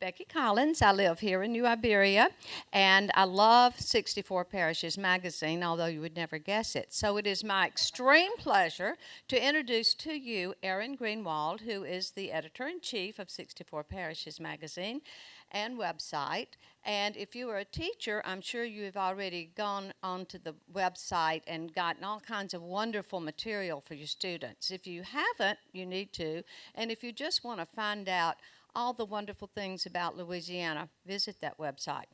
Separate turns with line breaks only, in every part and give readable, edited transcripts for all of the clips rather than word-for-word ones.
Becky Collins. I live here in New Iberia, and I love 64 Parishes Magazine, although you would never guess it. So it is my extreme pleasure to introduce to you Erin Greenwald, who is the editor-in-chief of 64 Parishes Magazine and website. And if you are a teacher, I'm sure you have already gone onto the website and gotten all kinds of wonderful material for your students. If you haven't, you need to. And if you just want to find out all the wonderful things about Louisiana, visit that website.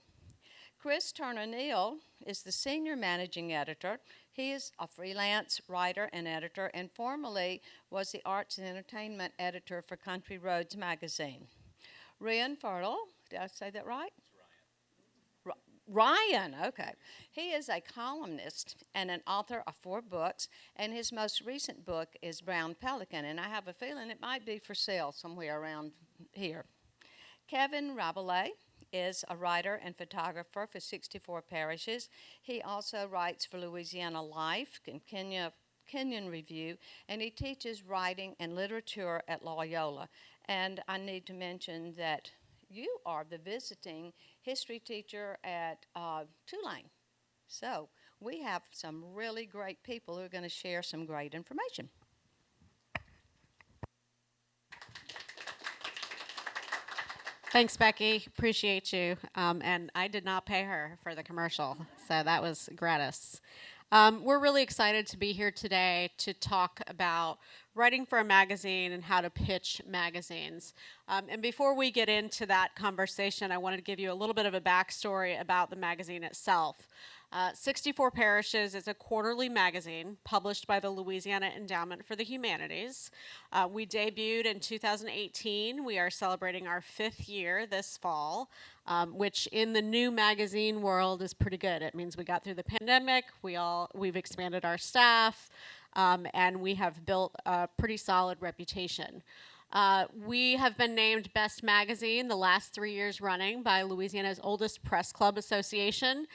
Chris Turner-Neal is the senior managing editor. He is a freelance writer and editor, and formerly was the arts and entertainment editor for Country Roads magazine. Ryan Fertile, did I say that right? Ryan, okay. He is a columnist and an author of 4 books, and his most recent book is Brown Pelican, and I have a feeling it might be for sale somewhere around here. Kevin Rabelais is a writer and photographer for 64 Parishes. He also writes for Louisiana Life and Kenyon Review, and he teaches writing and literature at Loyola. And I need to mention that you are the visiting history teacher at Tulane. So we have some really great people who are going to share some great information.
Thanks, Becky. Appreciate you. And I did not pay her for the commercial, so that was gratis. We're really excited to be here today to talk about writing for a magazine and how to pitch magazines. And before we get into that conversation, I wanted to give you a little bit of a backstory about the magazine itself. 64 Parishes is a quarterly magazine published by the Louisiana Endowment for the Humanities. We debuted in 2018. We are celebrating our 5th year this fall, which in the new magazine world is pretty good. It means we got through the pandemic, we've expanded our staff, and we have built a pretty solid reputation. We have been named Best Magazine the last 3 years running by Louisiana's oldest press club association.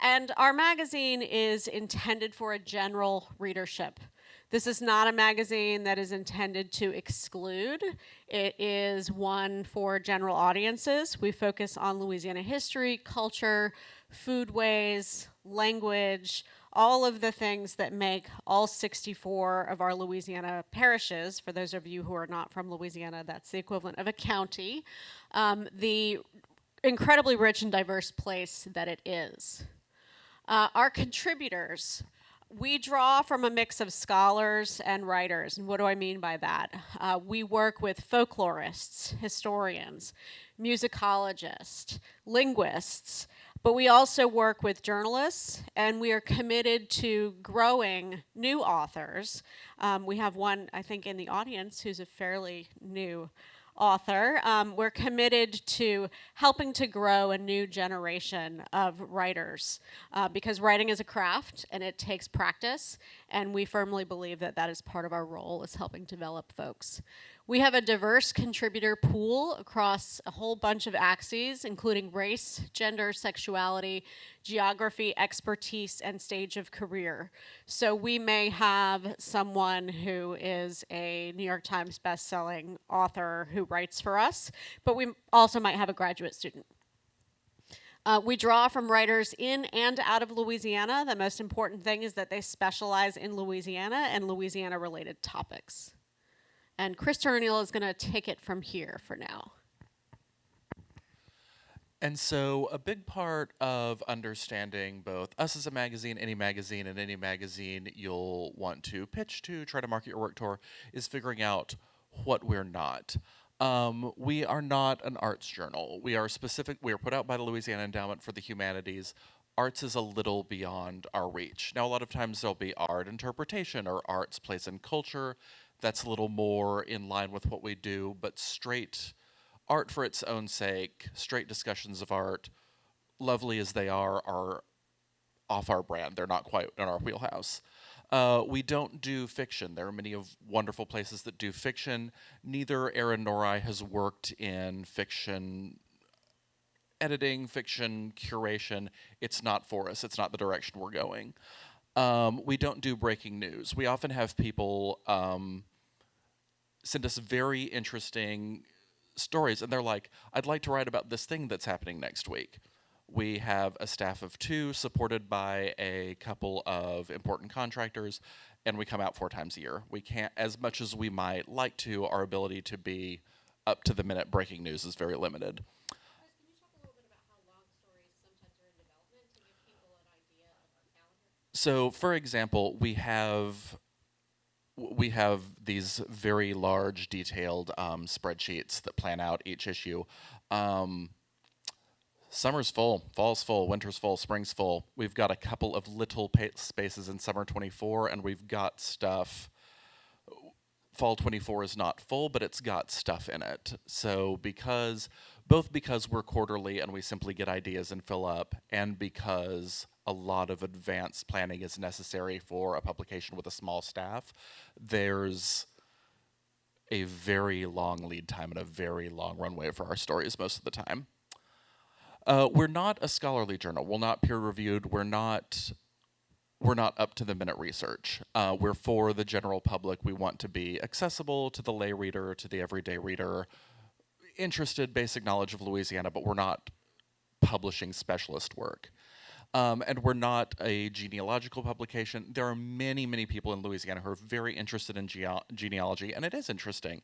And our magazine is intended for a general readership. This is not a magazine that is intended to exclude. It is one for general audiences. We focus on Louisiana history, culture, foodways, language, all of the things that make all 64 of our Louisiana parishes, for those of you who are not from Louisiana, that's the equivalent of a county, the incredibly rich and diverse place that it is. Our contributors, we draw from a mix of scholars and writers. And what do I mean by that? We work with folklorists, historians, musicologists, linguists, but we also work with journalists, and we are committed to growing new authors. We have one, I think, in the audience who's a fairly new author. We're committed to helping to grow a new generation of writers because writing is a craft and it takes practice, and we firmly believe that that is part of our role, is helping develop folks. We have a diverse contributor pool across a whole bunch of axes, including race, gender, sexuality, geography, expertise, and stage of career. So we may have someone who is a New York Times best-selling author who writes for us, but we also might have a graduate student. We draw from writers in and out of Louisiana. The most important thing is that they specialize in Louisiana and Louisiana-related topics. And Chris Turner-Neal is going to take it from here for now.
And so a big part of understanding both us as a magazine, and any magazine you'll want to pitch to, try to market your work to, is figuring out what we're not. We are not an arts journal. We are put out by the Louisiana Endowment for the Humanities. Arts is a little beyond our reach. Now, a lot of times there'll be art interpretation or arts, place, and culture. That's a little more in line with what we do, but straight art for its own sake, straight discussions of art, lovely as they are off our brand. They're not quite in our wheelhouse. We don't do fiction. There are many wonderful places that do fiction. Neither Erin nor I has worked in fiction editing, fiction curation. It's not for us. It's not the direction we're going. We don't do breaking news. We often have people send us very interesting stories, and they're like, I'd like to write about this thing that's happening next week. We have a staff of 2 supported by a couple of important contractors, and we come out 4 times a year. We can't, as much as we might like to, our ability to be up to the minute breaking news is very limited.
Chris, can you talk a little bit about how long stories sometimes are in development to give people an idea of the calendar?
So, for example, we have these very large, detailed spreadsheets that plan out each issue. Summer's full, fall's full, winter's full, spring's full. We've got a couple of little spaces in summer 24, and we've got stuff. Fall 24 is not full, but it's got stuff in it. So both because we're quarterly and we simply get ideas and fill up, and because a lot of advanced planning is necessary for a publication with a small staff, there's a very long lead time and a very long runway for our stories most of the time. We're not a scholarly journal. We're not peer-reviewed. We're not up-to-the-minute research. We're for the general public. We want to be accessible to the lay reader, to the everyday reader, interested, basic knowledge of Louisiana, but we're not publishing specialist work. And we're not a genealogical publication. There are many, many people in Louisiana who are very interested in genealogy, and it is interesting.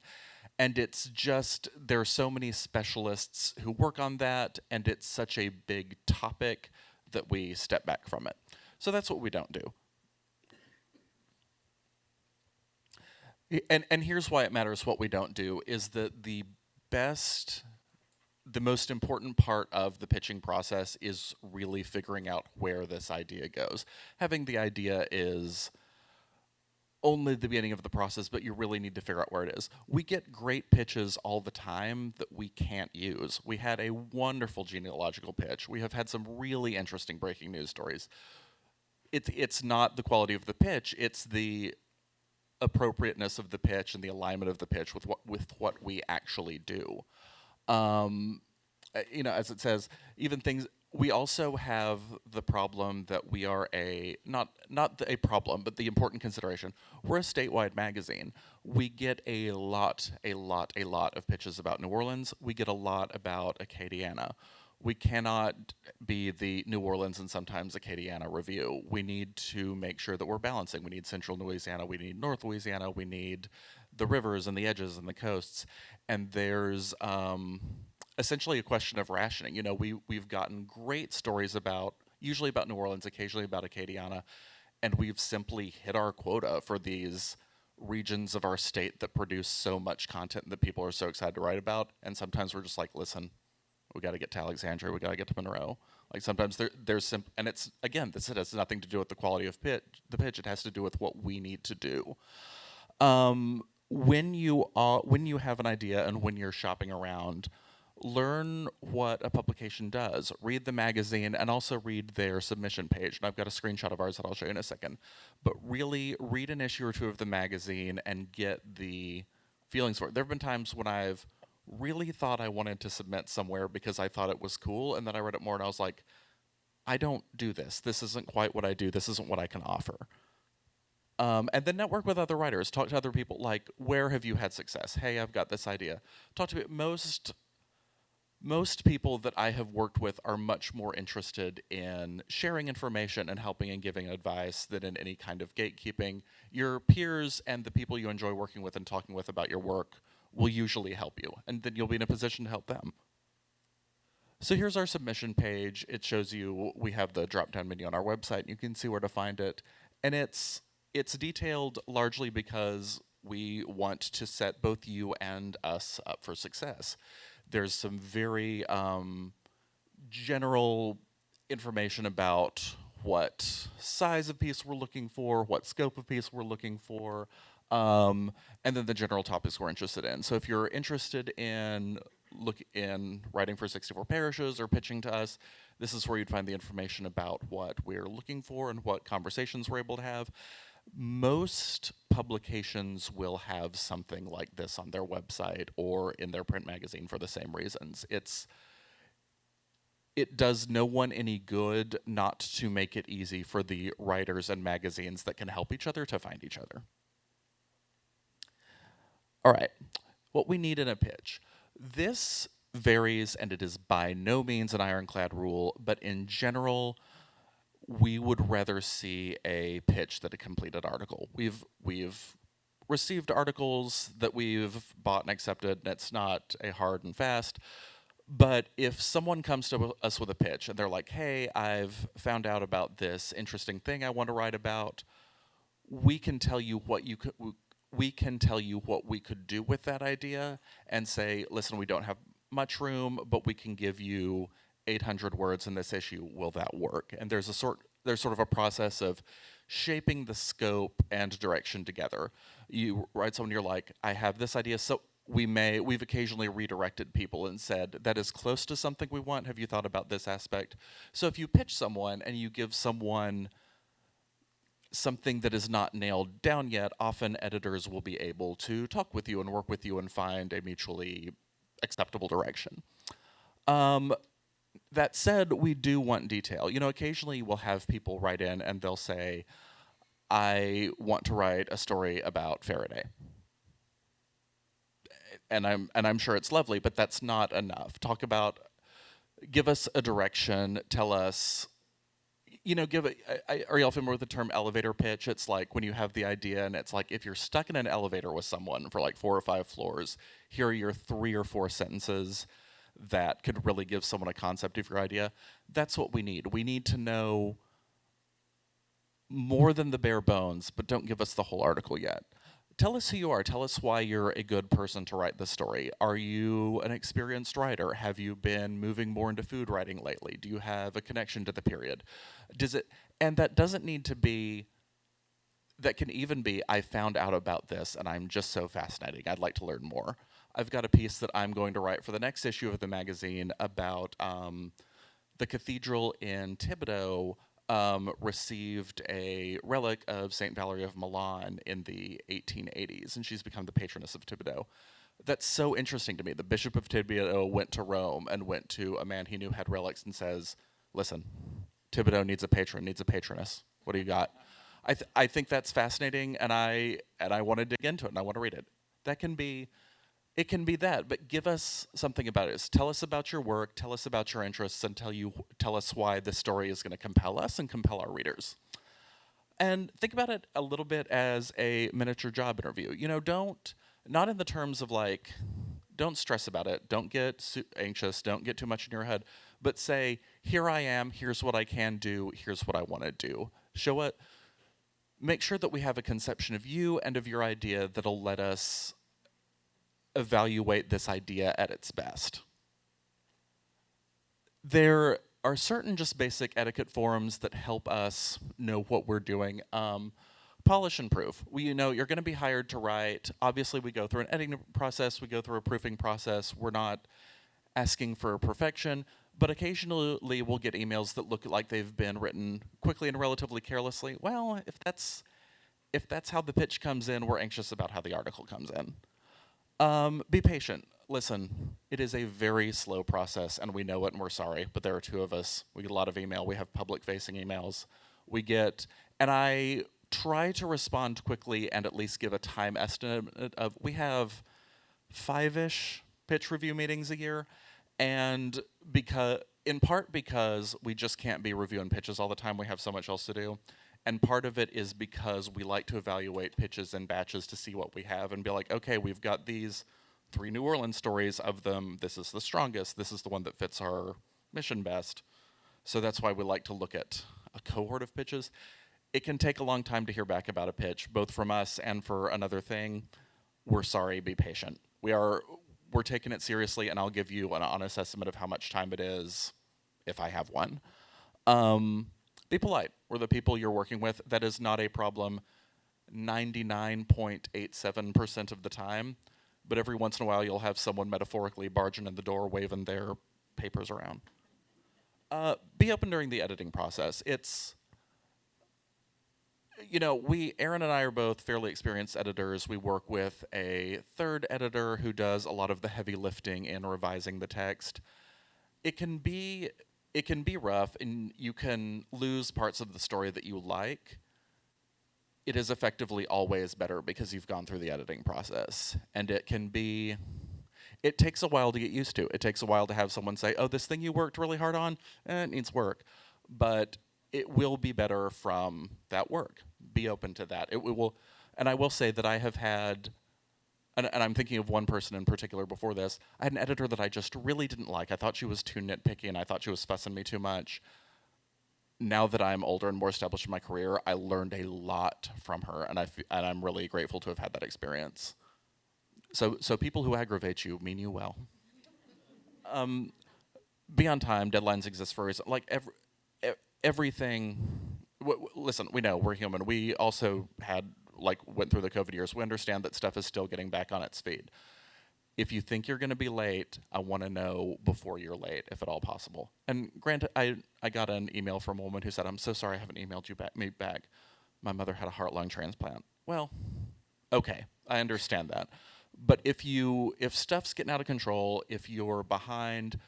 And it's just, there are so many specialists who work on that, and it's such a big topic that we step back from it. So that's what we don't do. And here's why it matters what we don't do, is that the most important part of the pitching process is really figuring out where this idea goes. Having the idea is only the beginning of the process, but you really need to figure out where it is. We get great pitches all the time that we can't use. We had a wonderful genealogical pitch. We have had some really interesting breaking news stories. It's not the quality of the pitch, it's the appropriateness of the pitch and the alignment of the pitch with what we actually do. As it says, even things. We also have the problem that we are not a problem, but the important consideration. We're a statewide magazine. We get a lot of pitches about New Orleans. We get a lot about Acadiana. We cannot be the New Orleans and sometimes Acadiana review. We need to make sure that we're balancing. We need Central Louisiana. We need North Louisiana. We need the rivers and the edges and the coasts. And there's essentially a question of rationing. We've gotten great stories usually about New Orleans, occasionally about Acadiana, and we've simply hit our quota for these regions of our state that produce so much content that people are so excited to write about. And sometimes we're just like, listen, we got to get to Alexandria, we got to get to Monroe. Like sometimes and it's, again, this has nothing to do with the quality of the pitch. It has to do with what we need to do. When you have an idea and when you're shopping around, learn what a publication does. Read the magazine and also read their submission page. And I've got a screenshot of ours that I'll show you in a second. But really read an issue or 2 of the magazine and get the feelings for it. There have been times when I've really thought I wanted to submit somewhere because I thought it was cool, and then I read it more and I was like, I don't do this. This isn't quite what I do. This isn't what I can offer. And then network with other writers. Talk to other people. Like, where have you had success? Hey, I've got this idea. Talk to most people that I have worked with are much more interested in sharing information and helping and giving advice than in any kind of gatekeeping. Your peers and the people you enjoy working with and talking with about your work will usually help you, and then you'll be in a position to help them. So here's our submission page. It shows you, we have the drop-down menu on our website. You can see where to find it. And it's detailed largely because we want to set both you and us up for success. There's some very general information about what size of piece we're looking for, what scope of piece we're looking for, and then the general topics we're interested in. So if you're interested in writing for 64 parishes or pitching to us, this is where you'd find the information about what we're looking for and what conversations we're able to have. Most publications will have something like this on their website or in their print magazine for the same reasons. It does no one any good not to make it easy for the writers and magazines that can help each other to find each other. All right, what we need in a pitch. This varies, and it is by no means an ironclad rule, but in general, we would rather see a pitch than a completed article. We've received articles that we've bought and accepted, and it's not a hard and fast. But if someone comes to us with a pitch and they're like, "Hey, I've found out about this interesting thing I want to write about," we can tell you what you could. We can tell you what we could do with that idea and say, "Listen, we don't have much room, but we can give you 800 words in this issue. Will that work?" And there's sort of a process of shaping the scope and direction together. You write someone, you're like, "I have this idea," so we've occasionally redirected people and said, "That is close to something we want. Have you thought about this aspect?" So if you pitch someone and you give someone something that is not nailed down yet, often editors will be able to talk with you and work with you and find a mutually acceptable direction. That said, we do want detail. Occasionally we'll have people write in and they'll say, "I want to write a story about Faraday." And I'm sure it's lovely, but that's not enough. Give us a direction, tell us, are y'all familiar with the term elevator pitch? It's like when you have the idea and it's like, if you're stuck in an elevator with someone for like 4 or 5 floors, here are your 3 or 4 sentences that could really give someone a concept of your idea. That's what we need. We need to know more than the bare bones, but don't give us the whole article yet. Tell us who you are. Tell us why you're a good person to write this story. Are you an experienced writer? Have you been moving more into food writing lately? Do you have a connection to the period? And that doesn't need to be, that can even be, "I found out about this and I'm just so fascinating. I'd like to learn more." I've got a piece that I'm going to write for the next issue of the magazine about the cathedral in Thibodeau received a relic of St. Valerie of Milan in the 1880s, and she's become the patroness of Thibodeau. That's so interesting to me. The Bishop of Thibodeau went to Rome and went to a man he knew had relics and says, "Listen, Thibodeau needs a patron, needs a patroness. What do you got?" I think that's fascinating, and I want to dig into it, and I want to read it. It can be that, but give us something about it. Tell us about your work, tell us about your interests, and tell us why this story is going to compel us and compel our readers. And think about it a little bit as a miniature job interview. Not in the terms of like, don't stress about it, don't get anxious, don't get too much in your head, but say, "Here I am, here's what I can do, here's what I want to do." Make sure that we have a conception of you and of your idea that'll let us evaluate this idea at its best. There are certain just basic etiquette forms that help us know what we're doing. Polish and proof. You're going to be hired to write. Obviously, we go through an editing process, we go through a proofing process. We're not asking for perfection, but occasionally we'll get emails that look like they've been written quickly and relatively carelessly. Well, if that's how the pitch comes in, we're anxious about how the article comes in. Be patient. Listen, it is a very slow process, and we know it, and we're sorry, but there are 2 of us. We get a lot of email. We have public-facing emails. And I try to respond quickly and at least give a time estimate of, we have 5-ish pitch review meetings a year, and in part because we just can't be reviewing pitches all the time. We have so much else to do. And part of it is because we like to evaluate pitches in batches to see what we have and be like, "Okay, we've got these 3 New Orleans stories. Of them, this is the strongest. This is the one that fits our mission best." So that's why we like to look at a cohort of pitches. It can take a long time to hear back about a pitch, both from us and for another thing. We're sorry, be patient. We're taking it seriously, and I'll give you an honest estimate of how much time it is if I have one. Be polite. We're the people you're working with. That is not a problem 99.87% of the time, but every once in a while you'll have someone metaphorically barging in the door waving their papers around. Be open during the editing process. Aaron and I are both fairly experienced editors. We work with a third editor who does a lot of the heavy lifting in revising the text. It can be rough, and you can lose parts of the story that you like. It is effectively always better because you've gone through the editing process, and It takes a while to get used to. It takes a while to have someone say, "Oh, this thing you worked really hard on, it needs work," but it will be better from that work. Be open to that. It will, and I will say that I have had, and I'm thinking of one person in particular before this. I had an editor that I just really didn't like. I thought she was too nitpicky, and I thought she was fussing me too much. Now that I'm older and more established in my career, I learned a lot from her, and I'm really grateful to have had that experience. So people who aggravate you mean you well. Be on time. Deadlines exist for a reason. Like everything. Listen, we know we're human. We also went through the COVID years. We understand that stuff is still getting back on its feet. If you think you're going to be late, I want to know before you're late, if at all possible. And granted, I got an email from a woman who said, "I'm so sorry I haven't emailed me back. My mother had a heart-lung transplant." Well, okay, I understand that. But if stuff's getting out of control, if you're behind,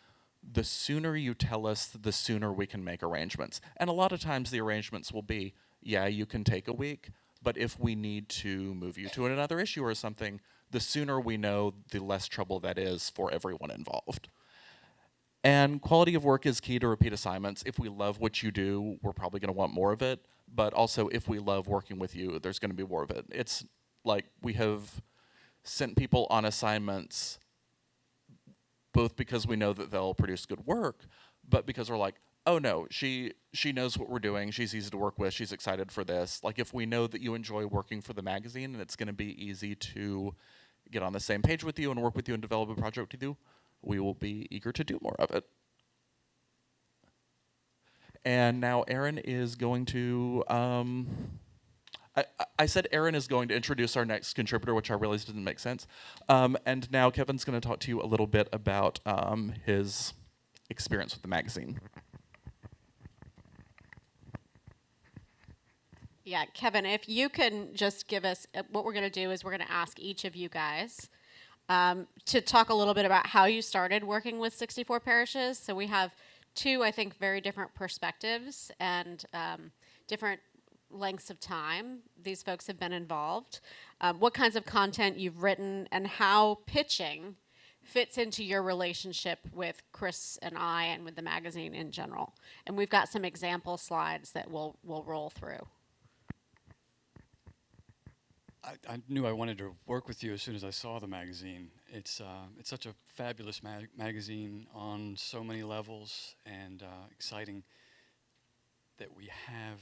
the sooner you tell us, the sooner we can make arrangements. And a lot of times the arrangements will be, yeah, you can take a week, but if we need to move you to another issue or something, the sooner we know, the less trouble that is for everyone involved. And quality of work is key to repeat assignments. If we love what you do, we're probably going to want more of it. But also, if we love working with you, there's going to be more of it. It's like we have sent people on assignments both because we know that they'll produce good work, but because we're like, oh no, she knows what we're doing, she's easy to work with, she's excited for this. Like, if we know that you enjoy working for the magazine and it's going to be easy to get on the same page with you and work with you and develop a project with you, we will be eager to do more of it. And now Erin is going to, I said Erin is going to introduce our next contributor, which I realized didn't make sense. And now Kevin's going to talk to you a little bit about his experience with the magazine.
Yeah, Kevin, if you can just give us, what we're going to do is we're going to ask each of you guys to talk a little bit about how you started working with 64 parishes. So we have two, I think, very different perspectives and different lengths of time these folks have been involved, what kinds of content you've written, and how pitching fits into your relationship with Chris and I and with the magazine in general. And we've got some example slides that we'll roll through.
I knew I wanted to work with you as soon as I saw the magazine. It's such a fabulous magazine on so many levels, and exciting that we have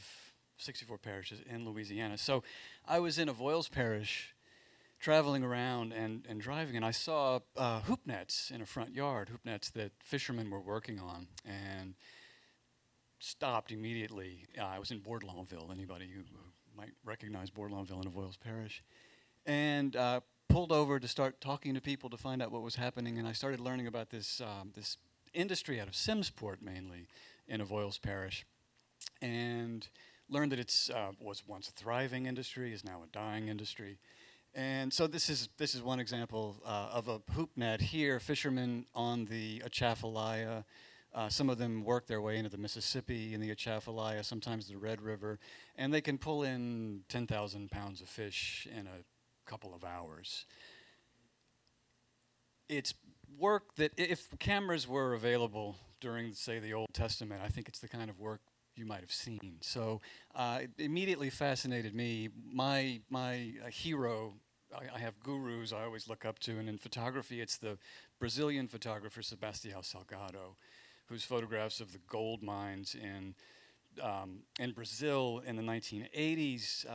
64 parishes in Louisiana. So I was in Avoyelles Parish traveling around and driving, and I saw hoop nets in a front yard, hoop nets that fishermen were working on, and stopped immediately. I was in Bourdalouville, anybody who might recognize Bourdalouville in Avoyelles Parish, and pulled over to start talking to people to find out what was happening, and I started learning about this this industry out of Simmsport, mainly in Avoyelles Parish, and learned that it's was once a thriving industry, is now a dying industry. And so this is one example of a hoop net here, fishermen on the Atchafalaya. Some of them work their way into the Mississippi in the Atchafalaya, sometimes the Red River, and they can pull in 10,000 pounds of fish in a couple of hours. It's work that, if cameras were available during, say, the Old Testament, I think it's the kind of work you might have seen. So it immediately fascinated me. My hero, I have gurus I always look up to, and in photography it's the Brazilian photographer Sebastião Salgado, whose photographs of the gold mines in Brazil in the 1980s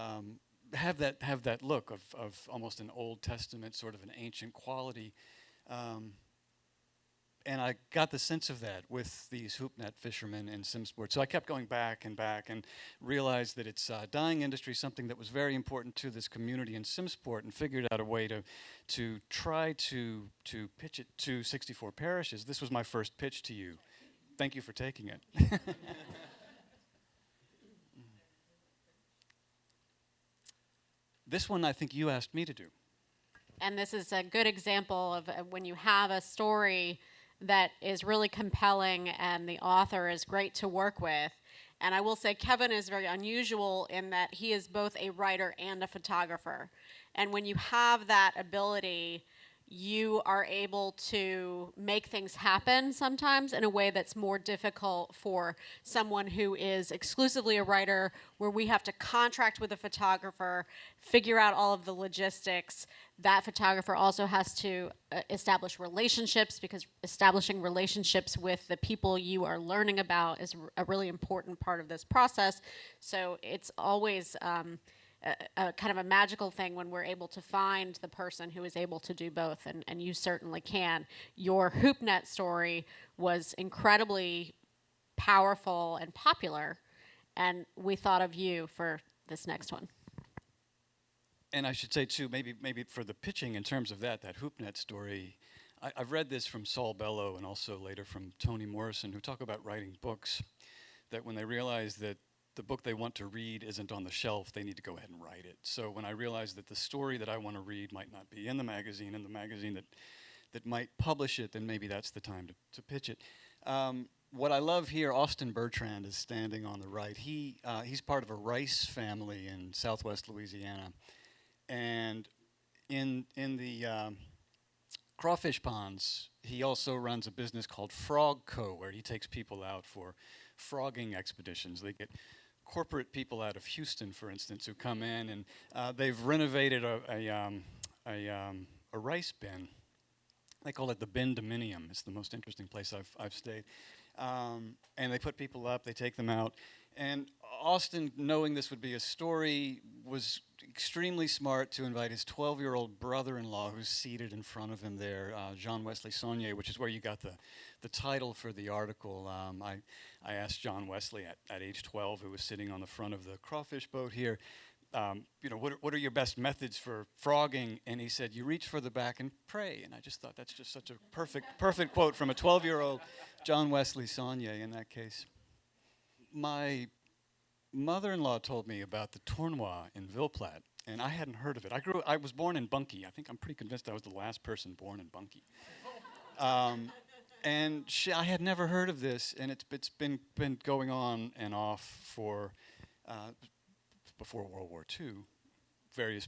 have that look of almost an Old Testament, sort of an ancient quality. And I got the sense of that with these hoop net fishermen in Simmsport. So I kept going back and back and realized that it's a dying industry, something that was very important to this community in Simmsport, and figured out a way to try to pitch it to 64 parishes. This was my first pitch to you. Thank you for taking it. This one I think you asked me to do.
And this is a good example of when you have a story that is really compelling and the author is great to work with. And I will say Kevin is very unusual in that he is both a writer and a photographer. And when you have that ability, you are able to make things happen sometimes in a way that's more difficult for someone who is exclusively a writer, where we have to contract with a photographer, figure out all of the logistics. That photographer also has to establish relationships, because establishing relationships with the people you are learning about is a really important part of this process. So it's always a kind of a magical thing when we're able to find the person who is able to do both, and you certainly can. Your HoopNet story was incredibly powerful and popular, and we thought of you for this next one.
And I should say too, maybe for the pitching in terms of that HoopNet story, I've read this from Saul Bellow and also later from Toni Morrison, who talk about writing books, that when they realize that the book they want to read isn't on the shelf, they need to go ahead and write it. So when I realized that the story that I want to read might not be in the magazine, and the magazine that might publish it, then maybe that's the time to pitch it. What I love here, Austin Bertrand is standing on the right. He's part of a rice family in southwest Louisiana. And in the crawfish ponds, he also runs a business called Frog Co., where he takes people out for frogging expeditions. They get corporate people out of Houston, for instance, who come in, and they've renovated a rice bin. They call it the Bin Dominium. It's the most interesting place I've stayed. And they put people up, they take them out. And Austin, knowing this would be a story, was extremely smart to invite his 12-year-old brother-in-law, who's seated in front of him there, John Wesley Saunier, which is where you got the title for the article. I asked John Wesley at age 12, who was sitting on the front of the crawfish boat here, what are your best methods for frogging? And he said, you reach for the back and pray. And I just thought that's just such a perfect quote from a 12-year-old John Wesley Saunier in that case. My mother-in-law told me about the Tournoi in Ville-Platte, and I hadn't heard of it. I was born in Bunkie. I think I'm pretty convinced I was the last person born in Bunkie. And I had never heard of this, and it's been going on and off for before World War II, various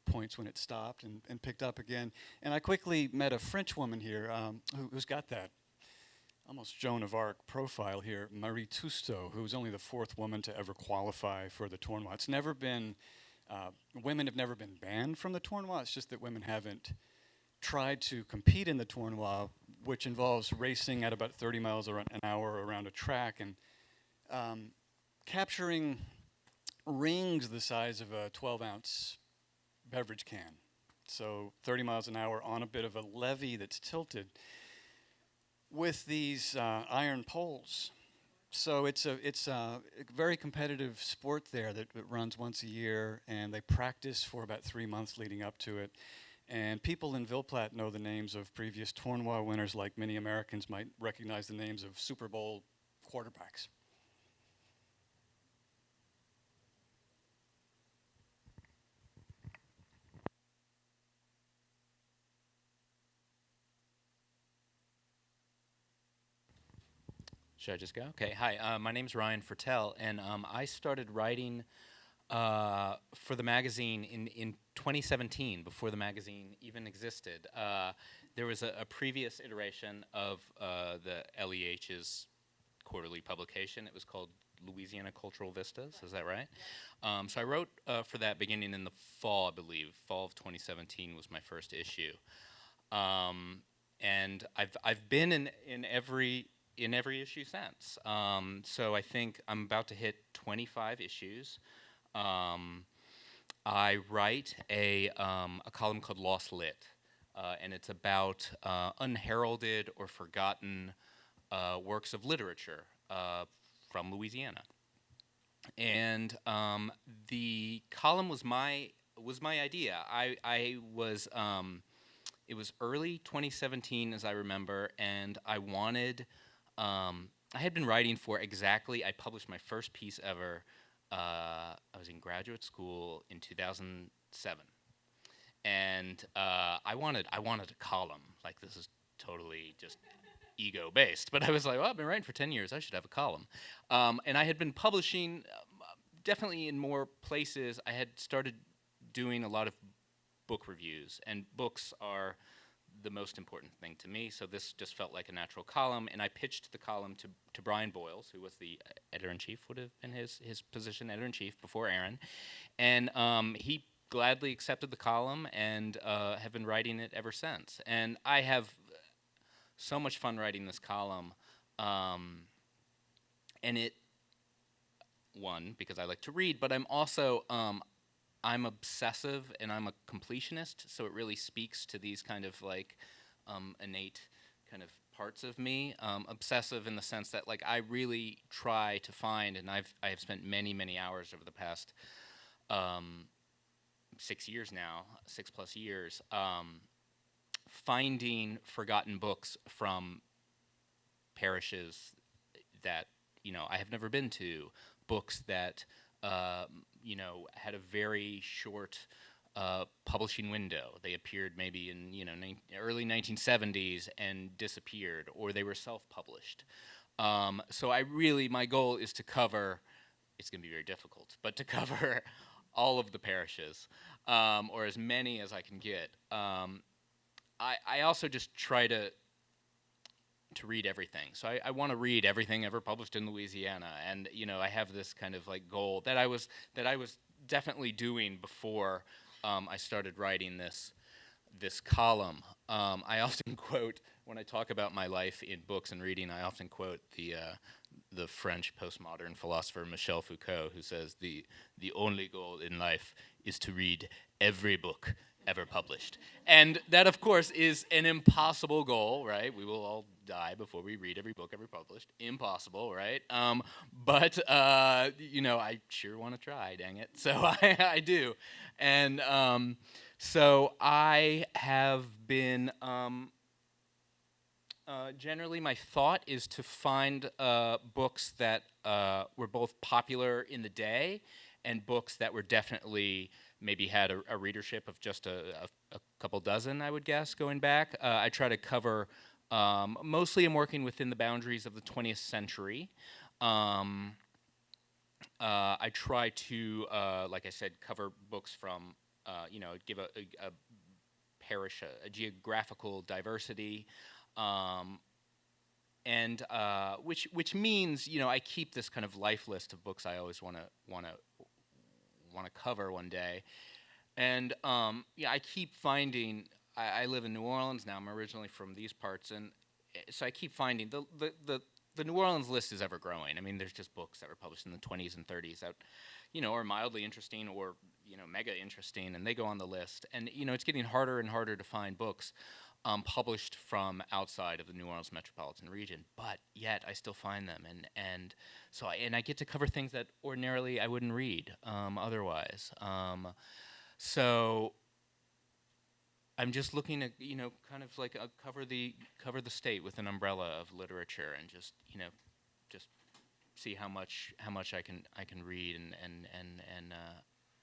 points when it stopped and picked up again. And I quickly met a French woman here who's got that almost Joan of Arc profile here, Marie Tousteau, who was only the fourth woman to ever qualify for the Tournoi. It's never been, women have never been banned from the Tournoi. It's just that women haven't tried to compete in the Tournoi, which involves racing at about 30 miles an hour around a track and capturing rings the size of a 12-ounce beverage can. So 30 miles an hour on a bit of a levee that's tilted with these iron poles. So it's a very competitive sport there that runs once a year, and they practice for about 3 months leading up to it. And people in Ville-Platte know the names of previous Tournoi winners, like many Americans might recognize the names of Super Bowl quarterbacks.
Should I just go? Okay. Hi, my name's Ryan Fertel, and I started writing for the magazine in 2017, before the magazine even existed. There was a previous iteration of the LEH's quarterly publication. It was called Louisiana Cultural Vistas. Is that right? So I wrote for that beginning in the fall, I believe. Fall of 2017 was my first issue. And I've been in every issue since. So I think I'm about to hit 25 issues. I write a column called Lost Lit, and it's about unheralded or forgotten works of literature from Louisiana. And the column was my idea. I was it was early 2017, as I remember, and I wanted. I had been writing for I published my first piece ever. I was in graduate school in 2007, and I wanted a column. Like, this is totally just ego-based, but I was like, well, I've been writing for 10 years. I should have a column. And I had been publishing definitely in more places. I had started doing a lot of book reviews, and books are the most important thing to me. So this just felt like a natural column, and I pitched the column to Brian Boyles, who was the editor-in-chief, would have been his position, editor-in-chief, before Aaron. And he gladly accepted the column and have been writing it ever since. And I have so much fun writing this column. And it, one, because I like to read, but I'm also, I'm obsessive and I'm a completionist, so it really speaks to these kind of like innate kind of parts of me. Obsessive in the sense that like I really try to find, and I have spent many hours over the past 6 years now, 6+ years, finding forgotten books from parishes that I have never been to, books that had a very short publishing window. They appeared maybe in early 1970s and disappeared, or they were self-published. So my goal is to cover. It's going to be very difficult, but to cover all of the parishes, or as many as I can get. I also just try to read everything. So I want to read everything ever published in Louisiana, and I have this kind of like goal that I was definitely doing before I started writing this column. I often quote, when I talk about my life in books and reading, I often quote the French postmodern philosopher Michel Foucault, who says the only goal in life is to read every book ever published. And that, of course, is an impossible goal, right? We will all die before we read every book ever published. Impossible, right? But I sure want to try, dang it. So I do. And so I have been, generally my thought is to find books that were both popular in the day and books that were definitely maybe had a readership of just a couple dozen, I would guess, going back. I try to cover, mostly I'm working within the boundaries of the 20th century. I try to, like I said, cover books from, give a parish, a geographical diversity, and which means, I keep this kind of life list of books I always want to cover one day. And I keep finding, I live in New Orleans now. I'm originally from these parts, and so I keep finding the New Orleans list is ever growing. I mean, there's just books that were published in the 20s and 30s that are mildly interesting or mega interesting, and they go on the list. And it's getting harder and harder to find books published from outside of the New Orleans metropolitan region, but yet I still find them, and so I get to cover things that ordinarily I wouldn't read otherwise. So I'm just looking at kind of like cover the state with an umbrella of literature, and just see how much I can read, and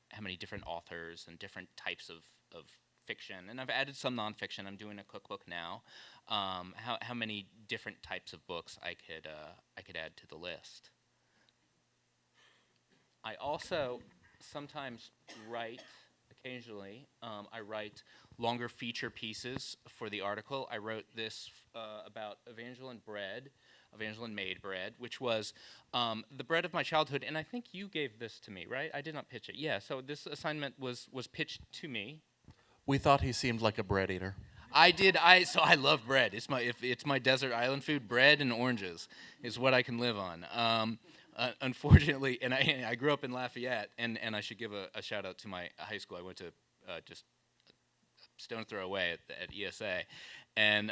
how many different authors and different types of fiction, and I've added some nonfiction. I'm doing a cookbook now. How many different types of books I could add to the list. I also sometimes write. Occasionally, I write longer feature pieces for the article. I wrote this about Evangeline made bread, which was the bread of my childhood, and I think you gave this to me, right? I did not pitch it. Yeah, so this assignment was pitched to me.
We thought he seemed like a bread eater.
I did. So I love bread. It's my desert island food. Bread and oranges is what I can live on. Unfortunately, and I grew up in Lafayette, and I should give a shout out to my high school. I went to just a stone throw away at ESA, and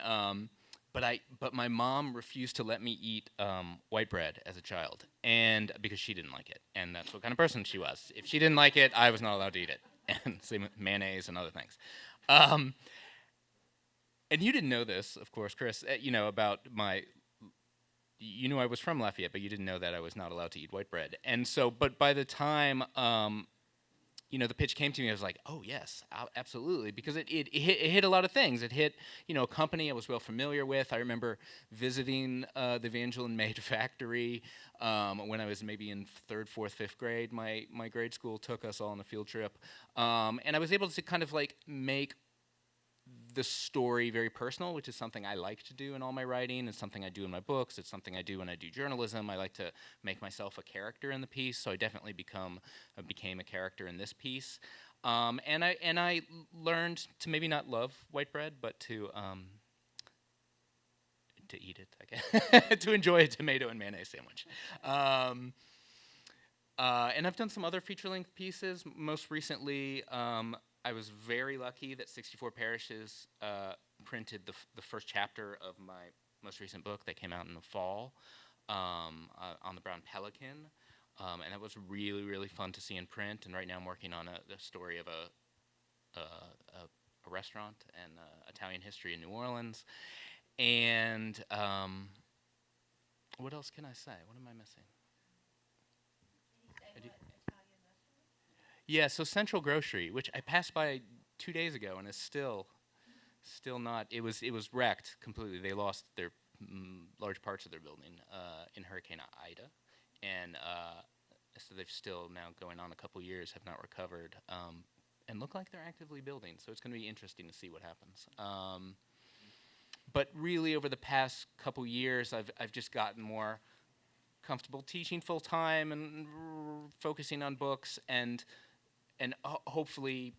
but my mom refused to let me eat white bread as a child, and because she didn't like it, and that's what kind of person she was. If she didn't like it, I was not allowed to eat it, and same with mayonnaise and other things. And you didn't know this, of course, Chris. About my. You knew I was from Lafayette, but you didn't know that I was not allowed to eat white bread. And so, but by the time, the pitch came to me, I was like, oh, yes, absolutely, because it hit a lot of things. It hit, a company I was well familiar with. I remember visiting the Evangeline Made factory when I was maybe in 3rd, 4th, 5th grade. My grade school took us all on a field trip. And I was able to kind of like make the story very personal, which is something I like to do in all my writing. It's something I do in my books. It's something I do when I do journalism. I like to make myself a character in the piece, so I definitely became a character in this piece. And I learned to maybe not love white bread, but to eat it, I guess, to enjoy a tomato and mayonnaise sandwich. And I've done some other feature-length pieces. Most recently, I was very lucky that 64 Parishes printed the first chapter of my most recent book that came out in the fall on the brown pelican. And that was really, really fun to see in print. And right now I'm working on the story of a restaurant and Italian history in New Orleans. And what else can I say? What am I missing? Yeah, so Central Grocery, which I passed by 2 days ago and is still not. It was wrecked completely. They lost their large parts of their building in Hurricane Ida, and so they've still now going on a couple years, have not recovered, and look like they're actively building. So it's going to be interesting to see what happens. But really, over the past couple years, I've just gotten more comfortable teaching full time and focusing on books and hopefully,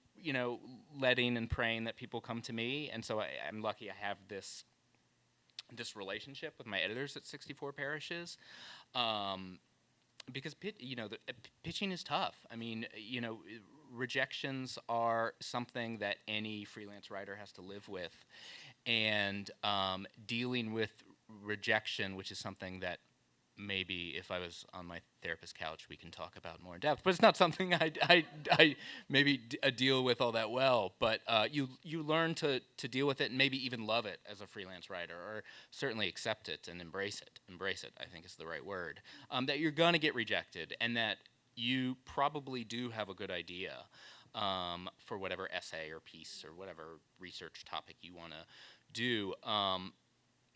letting and praying that people come to me. And so I'm lucky I have this relationship with my editors at 64 Parishes, because pitching is tough. I mean, rejections are something that any freelance writer has to live with, and dealing with rejection, which is something that maybe if I was on my therapist's couch, we can talk about more in depth. But it's not something I maybe deal with all that well. But you learn to deal with it and maybe even love it as a freelance writer, or certainly accept it and embrace it. Embrace it, I think, is the right word. That you're going to get rejected, and that you probably do have a good idea for whatever essay or piece or whatever research topic you want to do.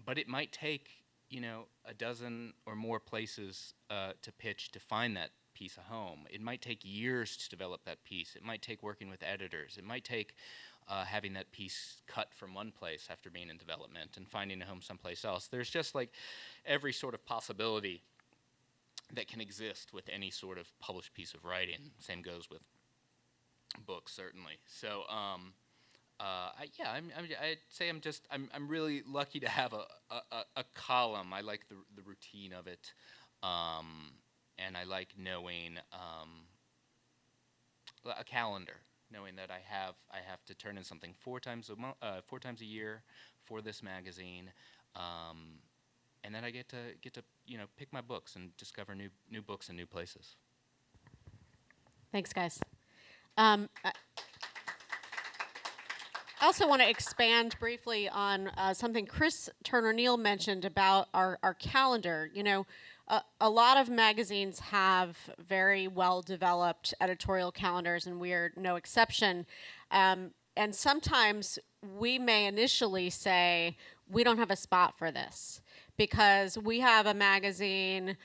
But it might take a dozen or more places to pitch to find that piece a home. It might take years to develop that piece. It might take working with editors. It might take having that piece cut from one place after being in development and finding a home someplace else. There's just like every sort of possibility that can exist with any sort of published piece of writing. Same goes with books, certainly. So I'd say I'm really lucky to have a column. I like the routine of it, and I like knowing a calendar, knowing that I have to turn in something 4 times a year for this magazine, and then I get to pick my books and discover new books in new places.
Thanks, guys. I also want to expand briefly on something Chris Turner-Neal mentioned about our calendar. A lot of magazines have very well-developed editorial calendars, and we're no exception. And sometimes we may initially say, we don't have a spot for this, because we have a magazine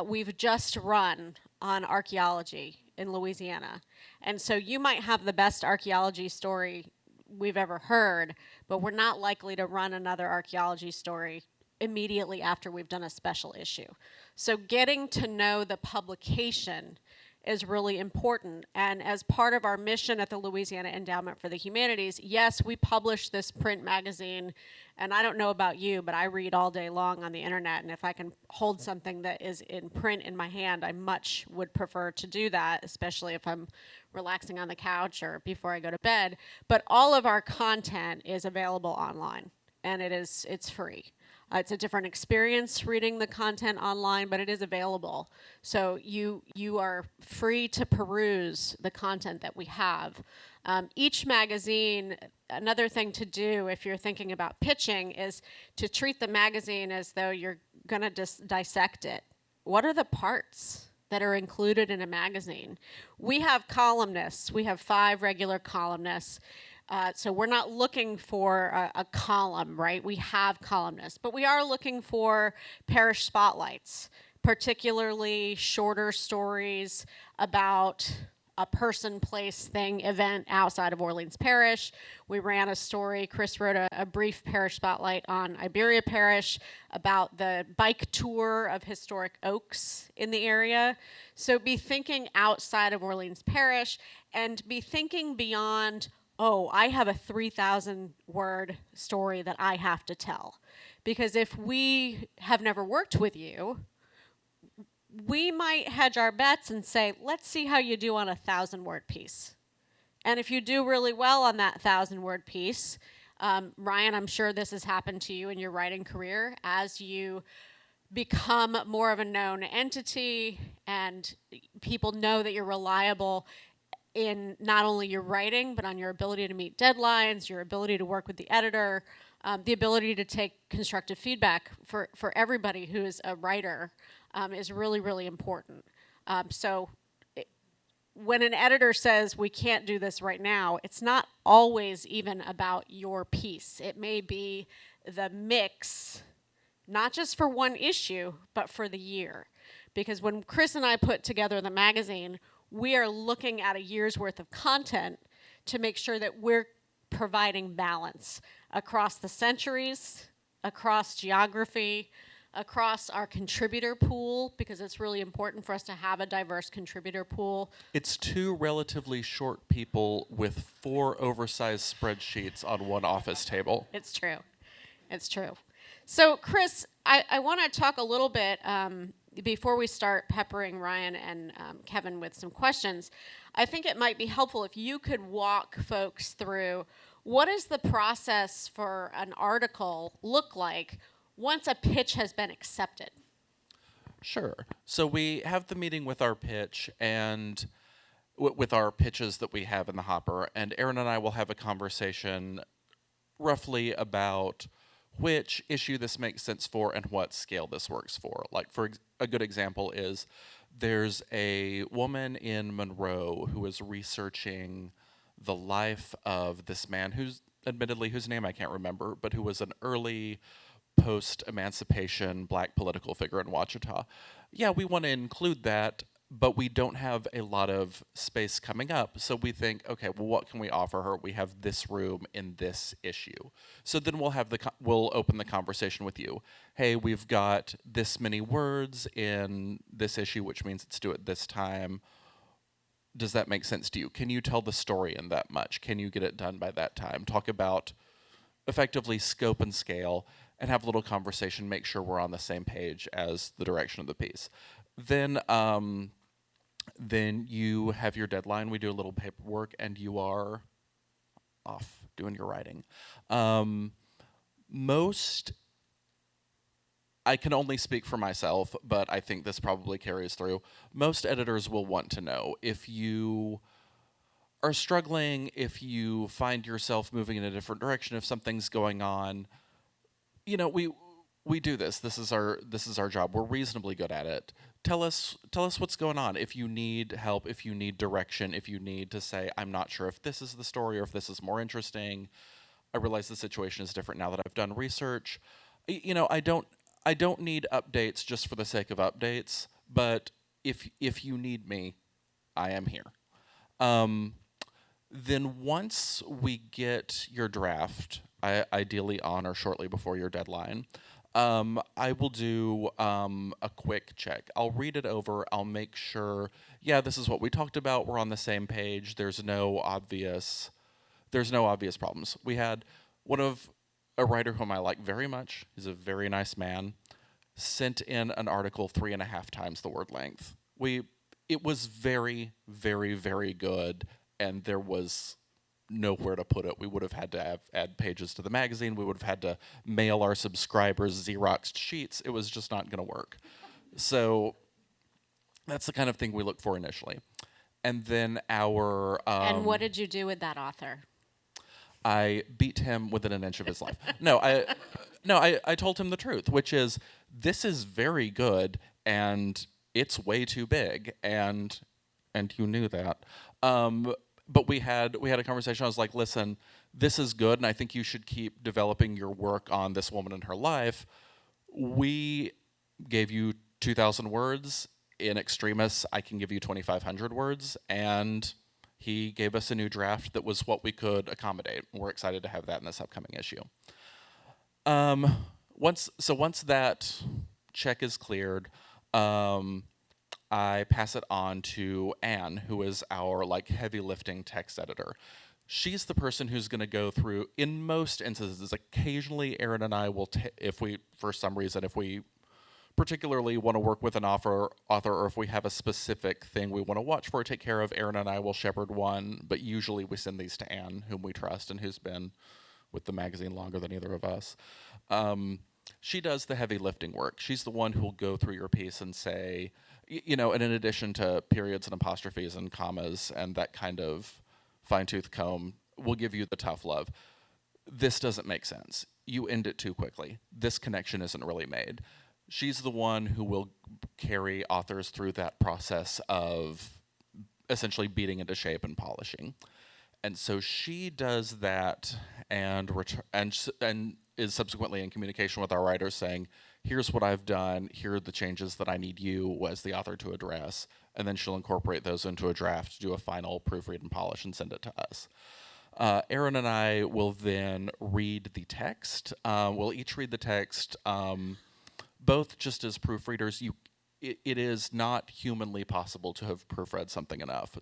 we've just run on archaeology in Louisiana. And so you might have the best archaeology story we've ever heard, but we're not likely to run another archaeology story immediately after we've done a special issue. So getting to know the publication is really important. And as part of our mission at the Louisiana Endowment for the Humanities, yes, we publish this print magazine, and I don't know about you, but I read all day long on the internet, and if I can hold something that is in print in my hand, I much would prefer to do that, especially if I'm relaxing on the couch or before I go to bed. But all of our content is available online, and it's free. It's a different experience reading the content online, but it is available. So you are free to peruse the content that we have. Each magazine, another thing to do if you're thinking about pitching is to treat the magazine as though you're going to dissect it. What are the parts that are included in a magazine? We have columnists. We have 5 regular columnists. So we're not looking for a column, right? We have columnists, but we are looking for parish spotlights, particularly shorter stories about a person, place, thing, event outside of Orleans Parish. We ran a story. Chris wrote a brief parish spotlight on Iberia Parish about the bike tour of historic oaks in the area. So be thinking outside of Orleans Parish and be thinking beyond, oh, I have a 3,000 word story that I have to tell. Because if we have never worked with you, we might hedge our bets and say, let's see how you do on a 1,000-word piece. And if you do really well on that 1,000-word piece, Ryan, I'm sure this has happened to you in your writing career as you become more of a known entity and people know that you're reliable in not only your writing, but on your ability to meet deadlines, your ability to work with the editor, the ability to take constructive feedback for everybody who is a writer is really, really important. When an editor says we can't do this right now, it's not always even about your piece. It may be the mix, not just for one issue, but for the year. Because when Chris and I put together the magazine, we are looking at a year's worth of content to make sure that we're providing balance across the centuries, across geography, across our contributor pool, because it's really important for us to have a diverse contributor pool.
It's two relatively short people with 4 oversized spreadsheets on one office table.
It's true. It's true. So, Chris, I want to talk a little bit before we start peppering Ryan and Kevin with some questions. I think it might be helpful if you could walk folks through what does the process for an article look like once a pitch has been accepted?
Sure. So we have the meeting with our pitch and with our pitches that we have in the hopper, and Aaron and I will have a conversation roughly about which issue this makes sense for and what scale this works for. Like, a good example is there's a woman in Monroe who is researching the life of this man whose name I can't remember, but who was an early post-emancipation black political figure in Ouachita. Yeah, we want to include that, but we don't have a lot of space coming up. So we think, okay, well, what can we offer her? We have this room in this issue. So then we'll open the conversation with you. Hey, we've got this many words in this issue, which means it's due at this time. Does that make sense to you? Can you tell the story in that much? Can you get it done by that time? Talk about effectively scope and scale, and have a little conversation, make sure we're on the same page as the direction of the piece. Then you have your deadline, we do a little paperwork, and you are off doing your writing. I can only speak for myself, but I think this probably carries through. Most editors will want to know if you are struggling, if you find yourself moving in a different direction, if something's going on. You know, we do this. This is our job. We're reasonably good at it. Tell us what's going on. If you need help, if you need direction, if you need to say, I'm not sure if this is the story or if this is more interesting. I realize the situation is different now that I've done research. You know, I don't need updates just for the sake of updates, but if you need me, I am here. Then once we get your draft, ideally on or shortly before your deadline, I will do a quick check. I'll read it over. I'll make sure, yeah, this is what we talked about. We're on the same page. There's no obvious problems. We had a writer whom I like very much. He's a very nice man. Sent in an article 3.5 times the word length. It was very, very, very good, and there was nowhere to put it. We would have had to add pages to the magazine. We would have had to mail our subscribers Xeroxed sheets. It was just not going to work. So that's the kind of thing we look for initially. And then
and what did you do with that author?
I beat him within an inch of his life. I told him the truth, which is, this is very good, and it's way too big, and you knew that. But we had a conversation. I was like, listen, this is good, and I think you should keep developing your work on this woman and her life. We gave you 2,000 words. in extremis, I can give you 2,500 words, and he gave us a new draft that was what we could accommodate. We're excited to have that in this upcoming issue. Once that check is cleared, I pass it on to Anne, who is our heavy lifting text editor. She's the person who's going to go through, in most instances, occasionally Erin and I will, if we particularly want to work with an author, or if we have a specific thing we want to watch for or take care of, Erin and I will shepherd one, but usually we send these to Anne, whom we trust and who's been with the magazine longer than either of us. She does the heavy lifting work. She's the one who will go through your piece and say, and in addition to periods and apostrophes and commas and that kind of fine-tooth comb, we'll give you the tough love. This doesn't make sense. You end it too quickly. This connection isn't really made. She's the one who will carry authors through that process of essentially beating into shape and polishing. And so she does that and is subsequently in communication with our writers saying, here's what I've done, here are the changes that I need you as the author to address, and then she'll incorporate those into a draft, do a final proofread and polish, and send it to us. Erin and I will then read the text. We'll each read the text, both just as proofreaders. It is not humanly possible to have proofread something enough.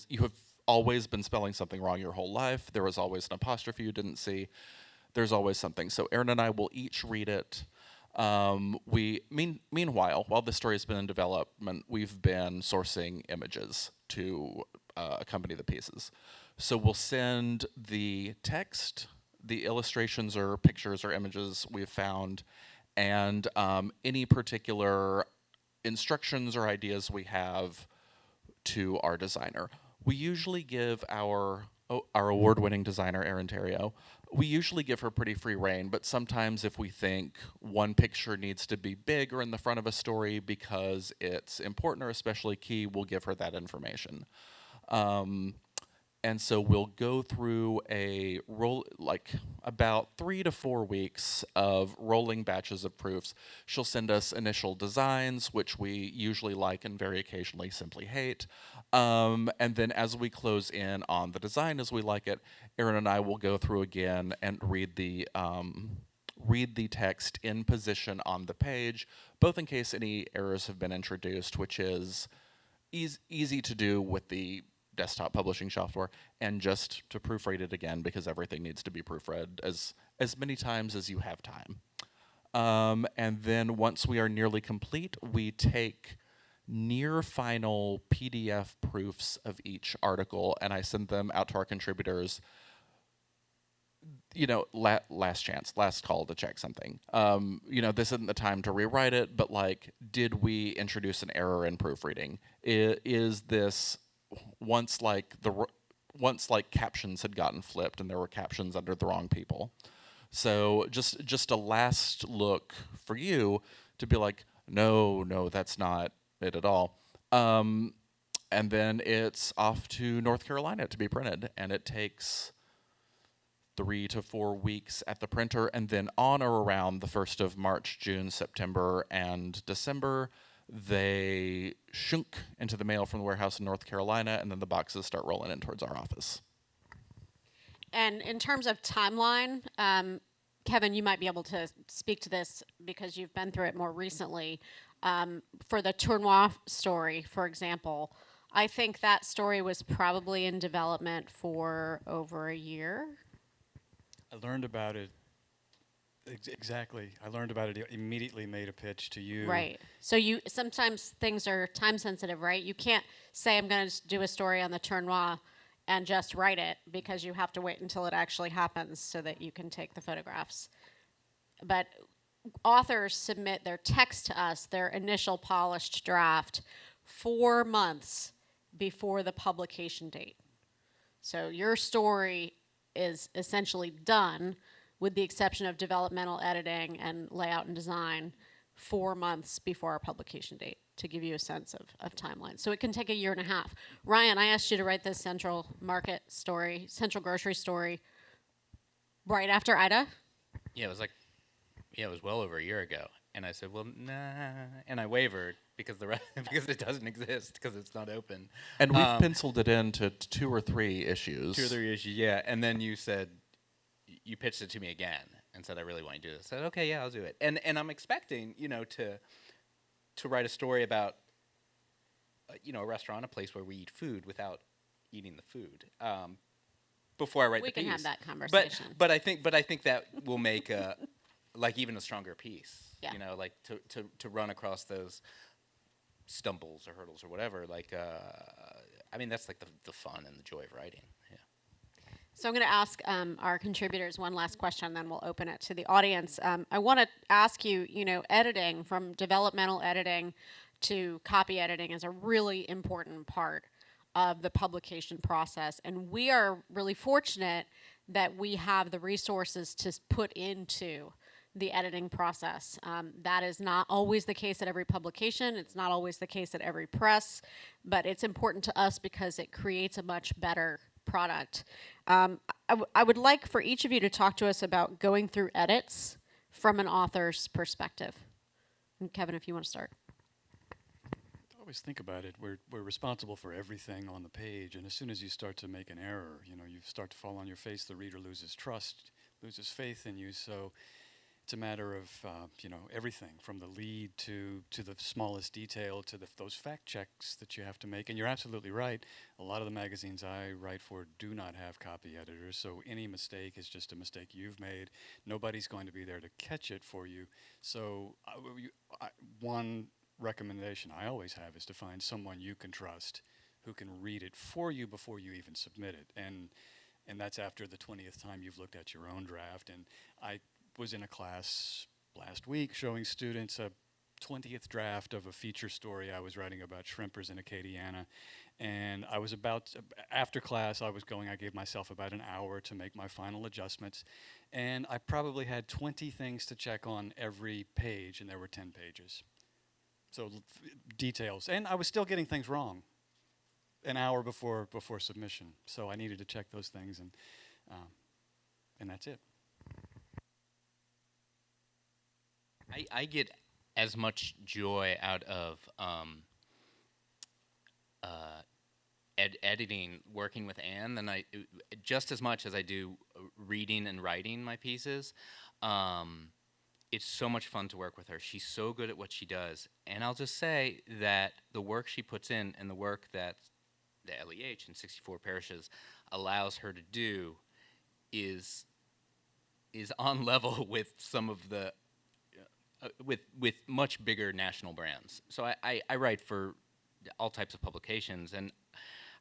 You have always been spelling something wrong your whole life. There was always an apostrophe you didn't see. There's always something. So Erin and I will each read it. Meanwhile, while this story has been in development, we've been sourcing images to accompany the pieces. So we'll send the text, the illustrations or pictures or images we've found, and any particular instructions or ideas we have to our designer. We usually give our award-winning designer, Erin Terrio, we usually give her pretty free rein, but sometimes if we think one picture needs to be big or in the front of a story because it's important or especially key, we'll give her that information. And so we'll go through about 3 to 4 weeks of rolling batches of proofs. She'll send us initial designs, which we usually like and very occasionally simply hate. And then as we close in on the design as we like it, Erin and I will go through again and read the text in position on the page, both in case any errors have been introduced, which is easy to do with the desktop publishing software, and just to proofread it again because everything needs to be proofread as many times as you have time. And then once we are nearly complete, we take near final PDF proofs of each article, and I send them out to our contributors. Last chance, last call to check something. This isn't the time to rewrite it, but did we introduce an error in proofreading? Is this once captions had gotten flipped and there were captions under the wrong people? So just a last look for you to be like, no, that's not it at all. And then it's off to North Carolina to be printed, and it takes 3 to 4 weeks at the printer, and then on or around the 1st of March, June, September, and December, they shunk into the mail from the warehouse in North Carolina, and then the boxes start rolling in towards our office.
And in terms of timeline, Kevin, you might be able to speak to this because you've been through it more recently. For the Tournoi story, for example, I think that story was probably in development for over a year.
I learned about it. Exactly. I learned about it, immediately made a pitch to you.
Right. So sometimes things are time sensitive, right? You can't say I'm going to do a story on the Tournoi and just write it, because you have to wait until it actually happens so that you can take the photographs. But authors submit their text to us, their initial polished draft, 4 months before the publication date. So your story is essentially done, with the exception of developmental editing and layout and design, 4 months before our publication date, to give you a sense of timeline. So it can take a year and a half. Ryan, I asked you to write this Central Market story, Central Grocery story, right after Ida.
Yeah, it was well over a year ago. And I said, well, nah. And I wavered because because it doesn't exist, because it's not open.
And we've penciled it into 2 or 3 issues.
2 or 3 issues, yeah. And then you said, you pitched it to me again and said, I really want to do this. I said, okay, yeah, I'll do it. And I'm expecting, to write a story about, a restaurant, a place where we eat food without eating the food. Before I write
We
the
can
piece.
have that conversation.
But I think that will make even a stronger piece.
Yeah.
Like to run across those stumbles or hurdles or whatever. That's like the fun and the joy of writing. Yeah.
So I'm going to ask our contributors one last question, then we'll open it to the audience. I want to ask you, editing, from developmental editing to copy editing, is a really important part of the publication process. And we are really fortunate that we have the resources to put into the editing process. That is not always the case at every publication. It's not always the case at every press, but it's important to us because it creates a much better product. I would like for each of you to talk to us about going through edits from an author's perspective. And Kevin, if you want to start.
I always think about it. We're responsible for everything on the page, and as soon as you start to make an error, you start to fall on your face. The reader loses trust, loses faith in you. So it's a matter of everything from the lead to the smallest detail to those fact checks that you have to make. And you're absolutely right. A lot of the magazines I write for do not have copy editors, so any mistake is just a mistake you've made. Nobody's going to be there to catch it for you. So one recommendation I always have is to find someone you can trust who can read it for you before you even submit it. And that's after the 20th time you've looked at your own draft. And I was in a class last week showing students a 20th draft of a feature story I was writing about shrimpers in Acadiana. And after class, I gave myself about an hour to make my final adjustments. And I probably had 20 things to check on every page, and there were 10 pages. So details. And I was still getting things wrong an hour before submission. So I needed to check those things, and that's it.
I get as much joy out of editing, working with Anne, than just as much as I do reading and writing my pieces. It's so much fun to work with her. She's so good at what she does. And I'll just say that the work she puts in and the work that the LEH and 64 Parishes allows her to do is on level with some of the with much bigger national brands. So I write for all types of publications, and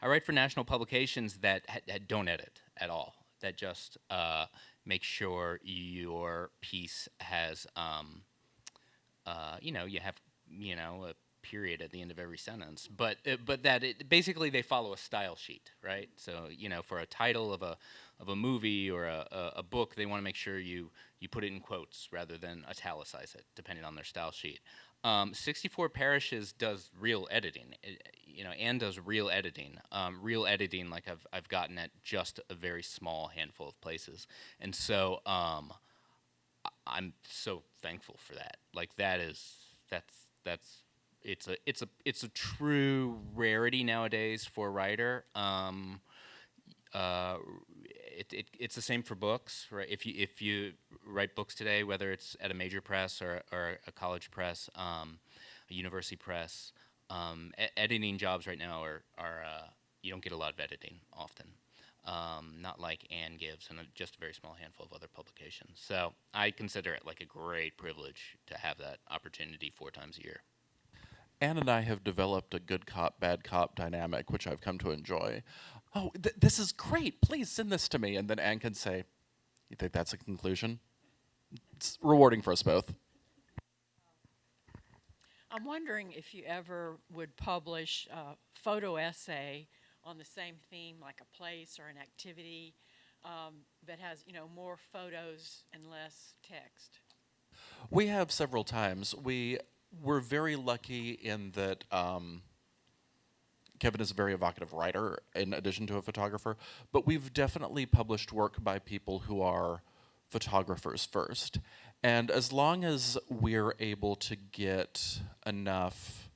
I write for national publications that don't edit at all, that just make sure your piece has, you have, a period at the end of every sentence, but that basically they follow a style sheet, right? So for a title of a movie or a book, they want to make sure you put it in quotes rather than italicize it, depending on their style sheet. 64 Parishes does real editing. Anne does real editing. Real editing, like I've gotten at just a very small handful of places, and so I'm so thankful for that. Like that's it's a true rarity nowadays for a writer. It's the same for books, right? If you write books today, whether it's at a major press or a college press, a university press, editing jobs right now are you don't get a lot of editing often, not like Anne gives, and just a very small handful of other publications. So I consider it like a great privilege to have that opportunity 4 times a year.
Anne and I have developed a good cop, bad cop dynamic, which I've come to enjoy. Oh, this is great. Please send this to me. And then Anne can say, you think that's a conclusion? It's rewarding for us both.
I'm wondering if you ever would publish a photo essay on the same theme, like a place or an activity that has, more photos and less text.
We have several times. We're very lucky in that Kevin is a very evocative writer in addition to a photographer, but we've definitely published work by people who are photographers first. And as long as we're able to get enough,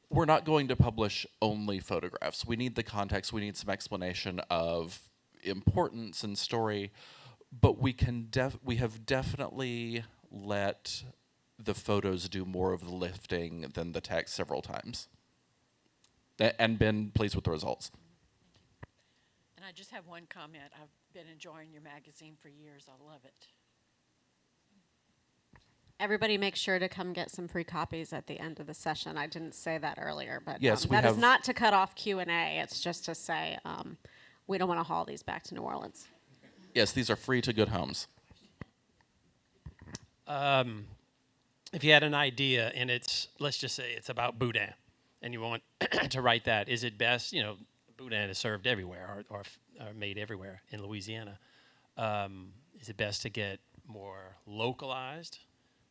we're not going to publish only photographs. We need the context, we need some explanation of importance and story, but we have definitely let the photos do more of the lifting than the text several times. And been pleased with the results.
And I just have one comment. I've been enjoying your magazine for years. I love it.
Everybody make sure to come get some free copies at the end of the session. I didn't say that earlier, but
Yes, we
that is
have-
not to cut off Q&A. It's just to say we don't want to haul these back to New Orleans.
Yes, these are free to good homes.
If you had an idea and let's just say it's about boudin and you want to write that, is it best, boudin is served everywhere or made everywhere in Louisiana. Is it best to get more localized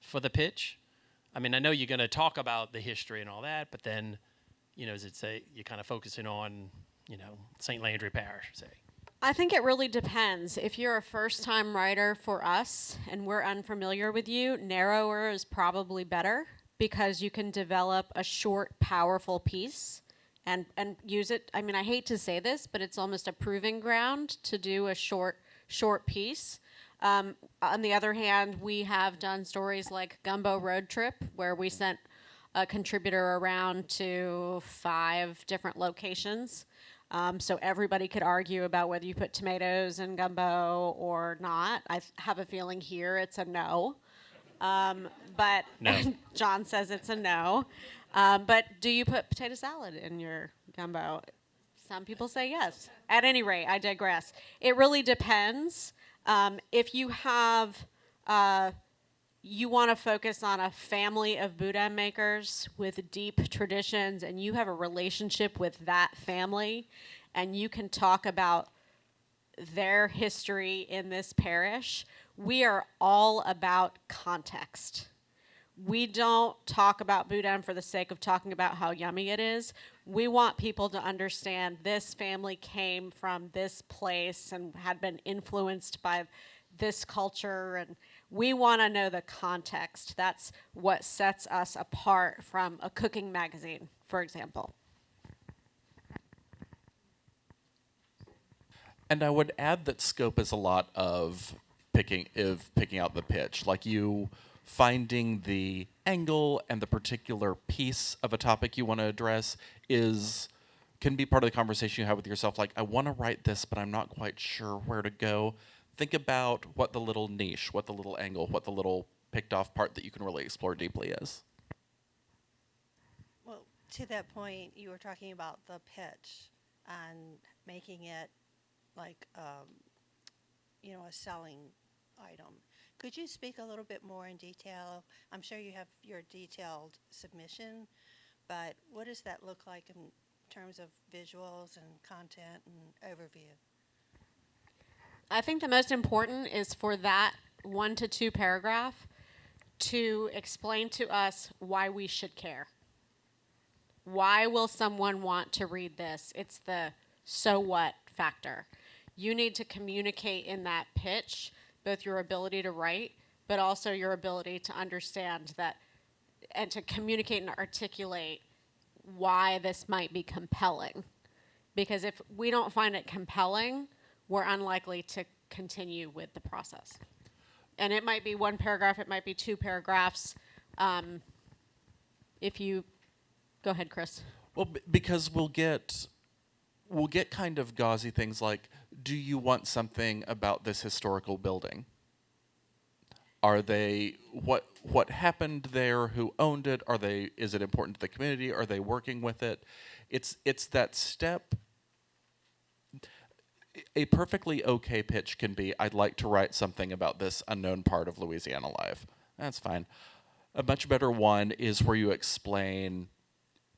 for the pitch? I mean, I know you're going to talk about the history and all that, but then, is it say you're kind of focusing on, St. Landry Parish, say?
I think it really depends. If you're a first-time writer for us and we're unfamiliar with you, narrower is probably better because you can develop a short, powerful piece and use it. I mean, I hate to say this, but it's almost a proving ground to do a short piece. On the other hand, we have done stories like Gumbo Road Trip, where we sent a contributor around to 5 different locations. So everybody could argue about whether you put tomatoes in gumbo or not. I have a feeling here it's a no. But
No.
John says it's a no. But do you put potato salad in your gumbo? Some people say yes. At any rate, I digress. It really depends. If you have, you want to focus on a family of boudin makers with deep traditions, and you have a relationship with that family, and you can talk about their history in this parish, we are all about context. We don't talk about boudin for the sake of talking about how yummy it is. We want people to understand this family came from this place and had been influenced by this culture, and we want to know the context. That's what sets us apart from a cooking magazine, for example.
And I would add that scope is a lot of picking out the pitch, like you finding the angle and the particular piece of a topic you want to address can be part of the conversation you have with yourself. Like, I want to write this, but I'm not quite sure where to go. Think about what the little niche, what the little angle, what the little picked off part that you can really explore deeply is.
Well, to that point, you were talking about the pitch and making it like, a selling item. Could you speak a little bit more in detail? I'm sure you have your detailed submission, but what does that look like in terms of visuals and content and overview?
I think the most important is for that 1 to 2 paragraph to explain to us why we should care. Why will someone want to read this? It's the so what factor. You need to communicate in that pitch both your ability to write, but also your ability to understand that and to communicate and articulate why this might be compelling. Because if we don't find it compelling, we're unlikely to continue with the process. And it might be 1 paragraph, it might be 2 paragraphs. If you, go ahead, Chris.
Well, because we'll get kind of gauzy things like, do you want something about this historical building? Are they what happened there? Who owned it? Is it important to the community? Are they working with it? It's that step. A perfectly okay pitch can be, I'd like to write something about this unknown part of Louisiana life. That's fine. A much better one is where you explain,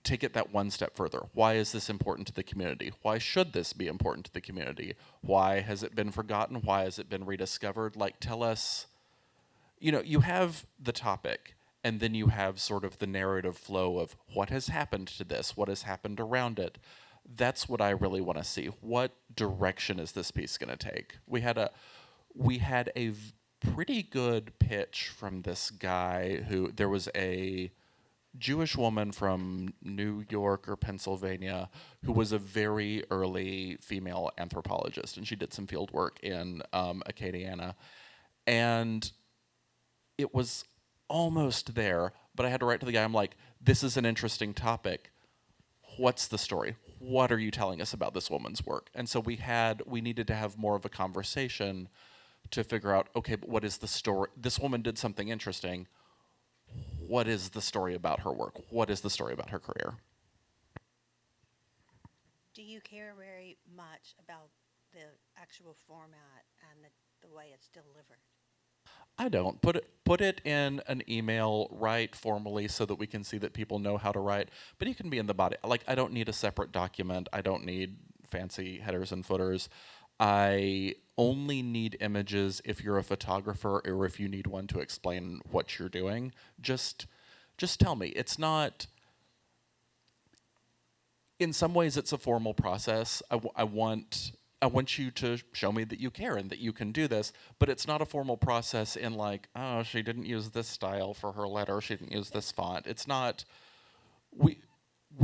take it that one step further. Why is this important to the community? Why should this be important to the community? Why has it been forgotten? Why has it been rediscovered? Like, tell us, you have the topic, and then you have sort of the narrative flow of what has happened to this, what has happened around it. That's what I really want to see. What direction is this piece going to take? We had a pretty good pitch from this guy who there was a Jewish woman from New York or Pennsylvania who was a very early female anthropologist, and she did some field work in Acadiana, and it was almost there, but I had to write to the guy. I'm like, this is an interesting topic. What's the story? What are you telling us about this woman's work? And so we needed to have more of a conversation to figure out, okay, but what is the story? This woman did something interesting. What is the story about her work? What is the story about her career?
Do you care very much about the actual format and the way it's delivered?
I don't. Put it in an email, write formally so that we can see that people know how to write. But you can be in the body. Like, I don't need a separate document. I don't need fancy headers and footers. I only need images if you're a photographer or if you need one to explain what you're doing. Just tell me. It's not. In some ways, it's a formal process. I want you to show me that you care and that you can do this, but it's not a formal process in like, oh, she didn't use this style for her letter, she didn't use this font. It's not, we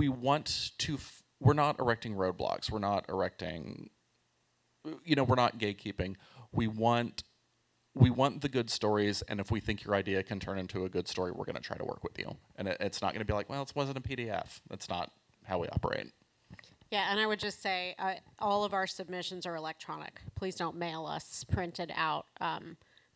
want to, we're not erecting roadblocks, we're not erecting, we're not gatekeeping. We want the good stories, and if we think your idea can turn into a good story, we're going to try to work with you. And it's not going to be like, well, it wasn't a PDF. That's not how we operate.
Yeah, and I would just say all of our submissions are electronic. Please don't mail us printed out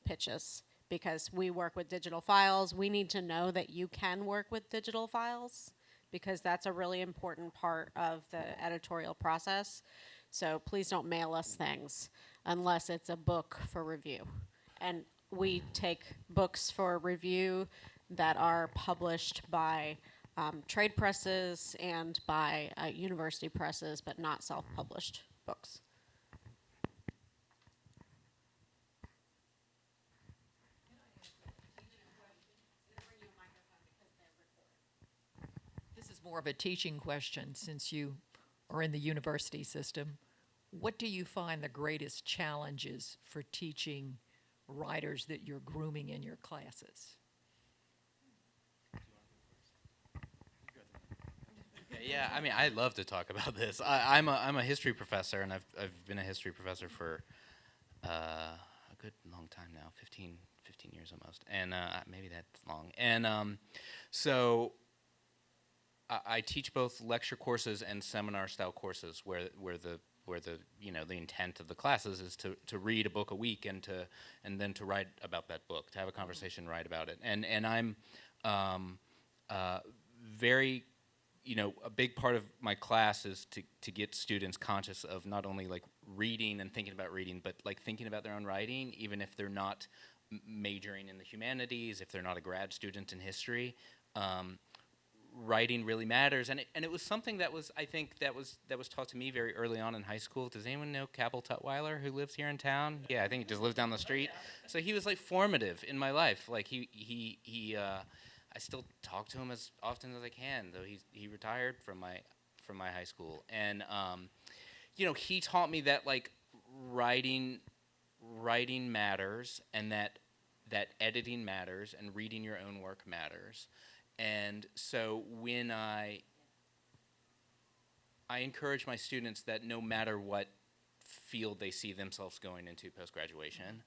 pitches, because we work with digital files. We need to know that you can work with digital files, because that's a really important part of the editorial process. So please don't mail us things unless it's a book for review. And we take books for review that are published by trade presses and by university presses, but not self-published books.
This is more of a teaching question since you are in the university system. What do you find the greatest challenges for teaching writers that you're grooming in your classes?
Yeah, I mean, I'd love to talk about this. I'm a history professor, and I've been a history professor for a good long time now, 15 years almost, and maybe that's long. And so I teach both lecture courses and seminar style courses, where the the intent of the classes is to read a book a week and then to write about that book, to have a conversation, write about it, and I'm very, a big part of my class is to get students conscious of not only like reading and thinking about reading, but like thinking about their own writing, even if they're not majoring in the humanities, if they're not a grad student in history. Writing really matters, and it was something that was, I think, that was taught to me very early on in high school. Does anyone know Cabell Tutwiler, who lives here in town? Yeah, I think he just lives down the street. So he was like formative in my life. Like I still talk to him as often as I can, though he retired from my high school, and he taught me that like writing matters, and that editing matters, and reading your own work matters. And so when I encourage my students that no matter what field they see themselves going into post-graduation,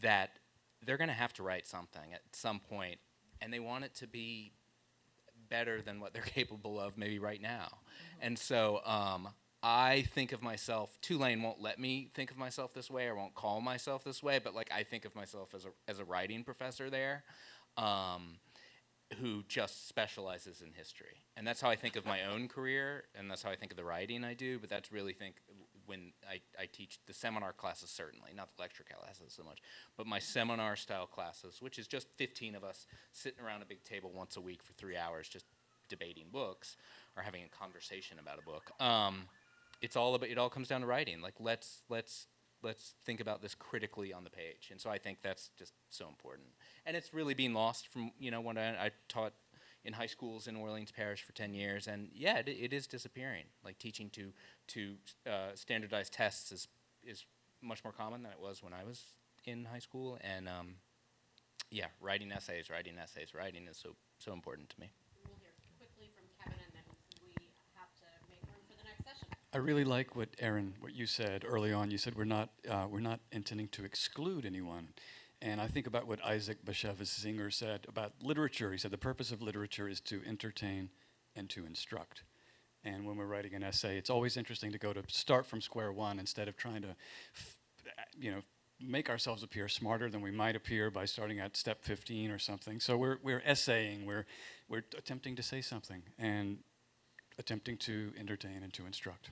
that they're going to have to write something at some point, and they want it to be better than what they're capable of maybe right now. Mm-hmm. And so I think of myself, Tulane won't let me think of myself this way, or won't call myself this way, but like I think of myself as a writing professor there. Who just specializes in history. And that's how I think of my own career, and that's how I think of the writing I do, but that's really when I teach the seminar classes, certainly, not the lecture classes so much, but my seminar style classes, which is just 15 of us sitting around a big table once a week for 3 hours just debating books or having a conversation about a book. It all comes down to writing. Like let's think about this critically on the page. And so I think that's just so important. And it's really being lost from, when I taught in high schools in Orleans Parish for 10 years. And yeah, it is disappearing. Like teaching to standardized tests is much more common than it was when I was in high school, and yeah, writing essays is so important to me.
We'll hear quickly from Kevin, and then we have to make room for the next session.
I really like what Aaron, what you said early on. You said we're not intending to exclude anyone. And I think about what Isaac Bashevis Singer said about literature. He said the purpose of literature is to entertain and to instruct. And when we're writing an essay, it's always interesting to start from square one instead of trying to, make ourselves appear smarter than we might appear by starting at step 15 or something. So we're essaying, we're attempting to say something and attempting to entertain and to instruct.